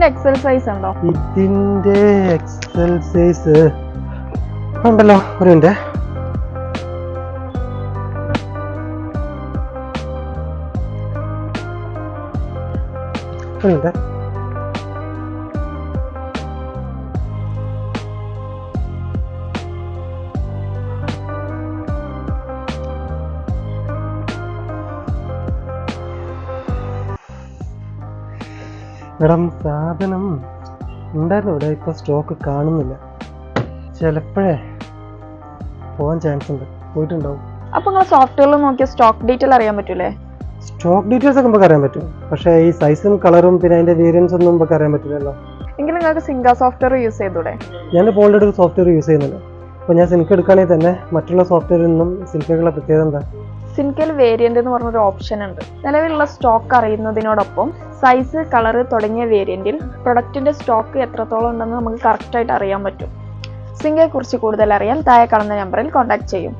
ഇതിന്റെ XL size ഉണ്ടോ? ഇതിന്റെ എക്സൽ സൈസ് ഉണ്ടല്ലോ, ഒരു മിനിറ്റ്. മേഡം, സാധനം ഉണ്ടായിരുന്നു ഇവിടെ, ഇപ്പൊ സ്റ്റോക്ക് കാണുന്നില്ല. ചിലപ്പോഴേ പോകാൻ ചാൻസ് ഉണ്ട്, പോയിട്ടുണ്ടാവും. അപ്പൊ നിങ്ങൾ സോഫ്റ്റ്വെയറിൽ നോക്കിയ സ്റ്റോക്ക് ഡീറ്റെയിൽ അറിയാൻ പറ്റൂലേ? സ്റ്റോക്ക് ഡീറ്റെയിൽസ് ഒക്കെ നമുക്ക് അറിയാൻ പറ്റും, പക്ഷേ ഈ സൈസും കളറും പിന്നെ അതിന്റെ വേരിയൻസ് ഒന്നും നമുക്ക് അറിയാൻ പറ്റില്ലല്ലോ. എങ്കിലും നിങ്ങൾക്ക് സിങ്ക സോഫ്റ്റ്വെയർ യൂസ് ചെയ്തൂടെ? ഞാനിപ്പോൾ ഓൾറെഡി ഒരു സോഫ്റ്റ്വെയർ യൂസ് ചെയ്യുന്നില്ല. അപ്പോൾ ഞാൻ സിൻക എടുക്കുകയാണെങ്കിൽ തന്നെ മറ്റുള്ള സോഫ്റ്റ്വെയറിൽ നിന്നും സിൻകകളുടെ പ്രത്യേകത എന്താ? സിൻകയിൽ വേരിയന്റ് എന്ന് പറഞ്ഞൊരു ഓപ്ഷൻ ഉണ്ട്. നിലവിലുള്ള സ്റ്റോക്ക് അറിയുന്നതിനോടൊപ്പം സൈസ്, കളറ് തുടങ്ങിയ വേരിയന്റിൽ പ്രൊഡക്റ്റിന്റെ സ്റ്റോക്ക് എത്രത്തോളം ഉണ്ടെന്ന് നമുക്ക് കറക്റ്റായിട്ട് അറിയാൻ പറ്റും. സിങ്കയെ കുറിച്ച് കൂടുതൽ അറിയാൻ താഴെ കാണുന്ന നമ്പറിൽ കോൺടാക്ട് ചെയ്യും.